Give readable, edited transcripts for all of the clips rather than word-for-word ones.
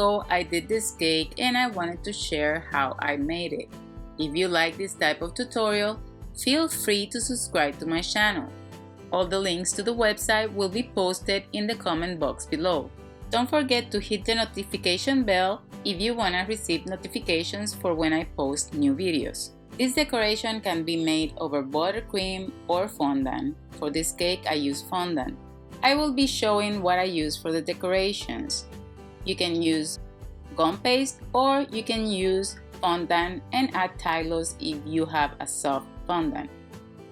ago I did this cake and I wanted to share how I made it. If you like this type of tutorial, feel free to subscribe to my channel. All the links to the website will be posted in the comment box below. Don't forget to hit the notification bell if you want to receive notifications for when I post new videos. This decoration can be made over buttercream or fondant. For this cake I use fondant. I will be showing what I use for the decorations. You can use gum paste or you can use fondant and add tylose if you have a soft fondant.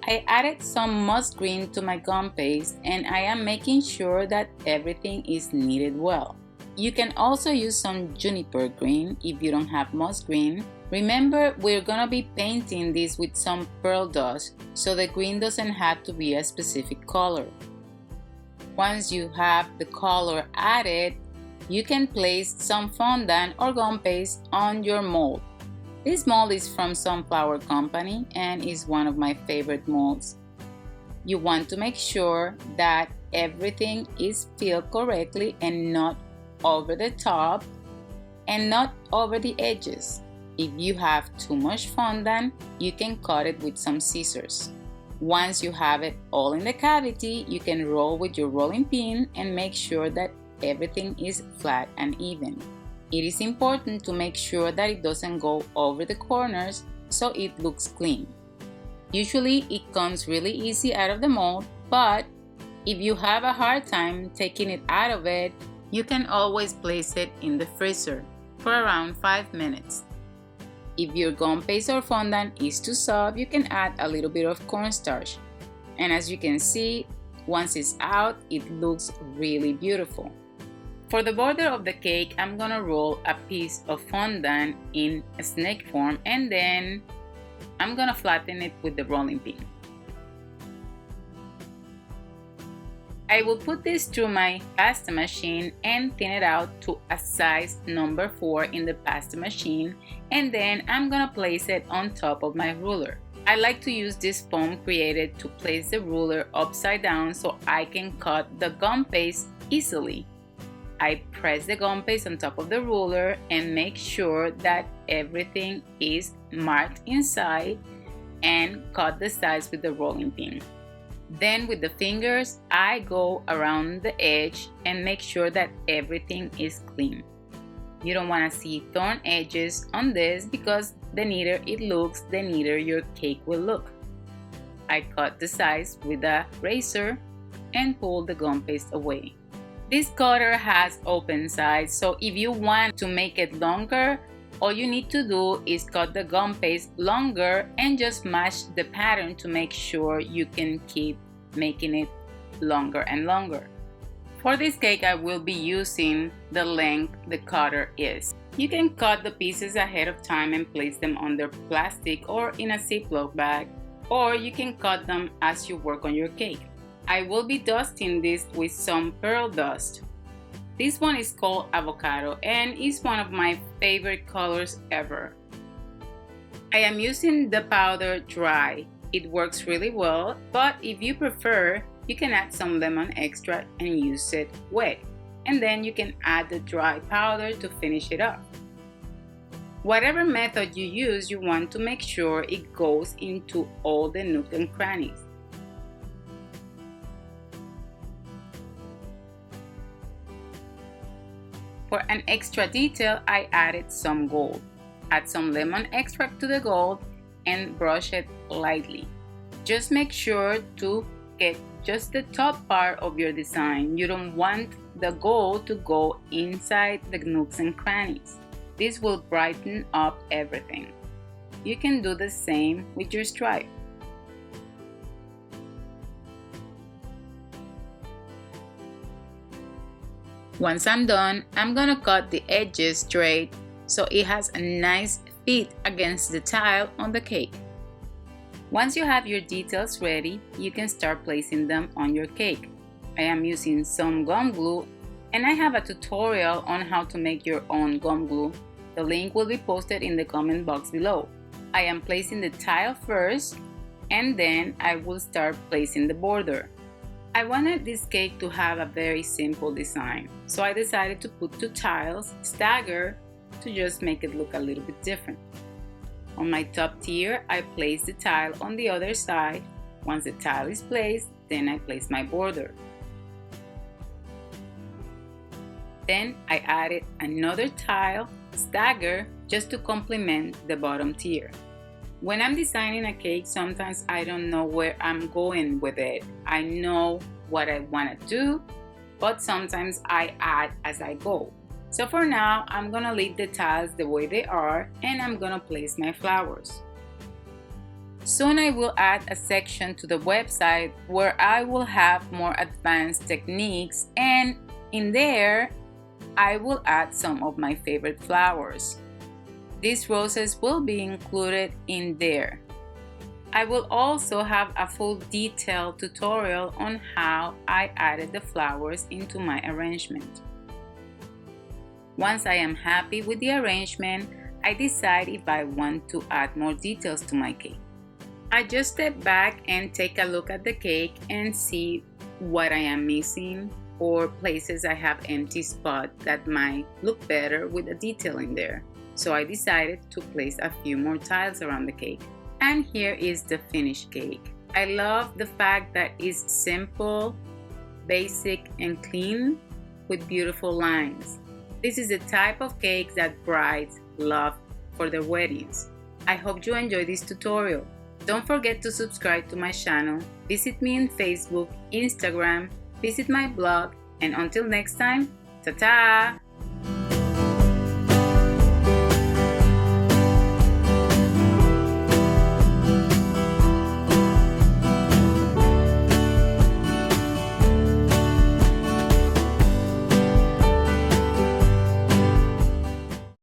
I added some moss green to my gum paste and I am making sure that everything is kneaded well. You can also use some Juniper Green if you don't have moss green. Remember, we're gonna be painting this with some Peridot, so the green doesn't have to be a specific color. Once you have the color added, you can place some fondant or gum paste on your mold. This mold is from Sunflower Company and is one of my favorite molds. You want to make sure that everything is filled correctly and not over the top and not over the edges. If you have too much fondant, you can cut it with some scissors. Once you have it all in the cavity, you can roll with your rolling pin and make sure that everything is flat and even. It is important to make sure that it doesn't go over the corners so it looks clean. Usually it comes really easy out of the mold, but if you have a hard time taking it out of it, you can always place it in the freezer for around 5 minutes. If your gum paste or fondant is too soft, you can add a little bit of cornstarch. And as you can see, once it's out, it looks really beautiful. For the border of the cake, I'm gonna roll a piece of fondant in a snake form and then I'm gonna flatten it with the rolling pin. I will put this through my pasta machine and thin it out to a size number 4 in the pasta machine, and then I'm gonna place it on top of my ruler. I like to use this foam created to place the ruler upside down so I can cut the gum paste easily. I press the gum paste on top of the ruler and make sure that everything is marked inside and cut the sides with the rolling pin. Then with the fingers, I go around the edge and make sure that everything is clean. You don't want to see torn edges on this because the neater it looks, the neater your cake will look. I cut the sides with a razor and pull the gum paste away. This cutter has open sides, so if you want to make it longer, all you need to do is cut the gum paste longer and just match the pattern to make sure you can keep making it longer and longer. For this cake, I will be using the length the cutter is. You can cut the pieces ahead of time and place them under plastic or in a Ziploc bag, or you can cut them as you work on your cake. I will be dusting this with some Peridot. This one is called Avocado and is one of my favorite colors ever. I am using the powder dry. It works really well, but if you prefer, you can add some lemon extract and use it wet. And then you can add the dry powder to finish it up. Whatever method you use, you want to make sure it goes into all the nooks and crannies. For an extra detail, I added some gold. Add some lemon extract to the gold and brush it lightly. Just make sure to get just the top part of your design. You don't want the gold to go inside the nooks and crannies. This will brighten up everything. You can do the same with your stripe. Once I'm done, I'm gonna cut the edges straight so it has a nice fit against the tile on the cake. Once you have your details ready, you can start placing them on your cake. I am using some gum glue and I have a tutorial on how to make your own gum glue. The link will be posted in the comment box below. I am placing the tile first and then I will start placing the border. I wanted this cake to have a very simple design, so I decided to put 2 tiles staggered to just make it look a little bit different. On my top tier, I placed the tile on the other side. Once the tile is placed, then I place my border. Then I added another tile staggered just to complement the bottom tier. When I'm designing a cake, sometimes I don't know where I'm going with it. I know what I want to do, but sometimes I add as I go. So for now, I'm gonna leave the tiles the way they are and I'm gonna place my flowers. Soon I will add a section to the website where I will have more advanced techniques, and in there I will add some of my favorite flowers. These roses will be included in there. I will also have a full detailed tutorial on how I added the flowers into my arrangement. Once I am happy with the arrangement, I decide if I want to add more details to my cake. I just step back and take a look at the cake and see what I am missing or places I have empty spots that might look better with a detail in there. So I decided to place a few more tiles around the cake. And here is the finished cake. I love the fact that it's simple, basic, and clean with beautiful lines. This is the type of cake that brides love for their weddings. I hope you enjoyed this tutorial. Don't forget to subscribe to my channel, visit me on Facebook, Instagram, visit my blog, and until next time, ta-ta!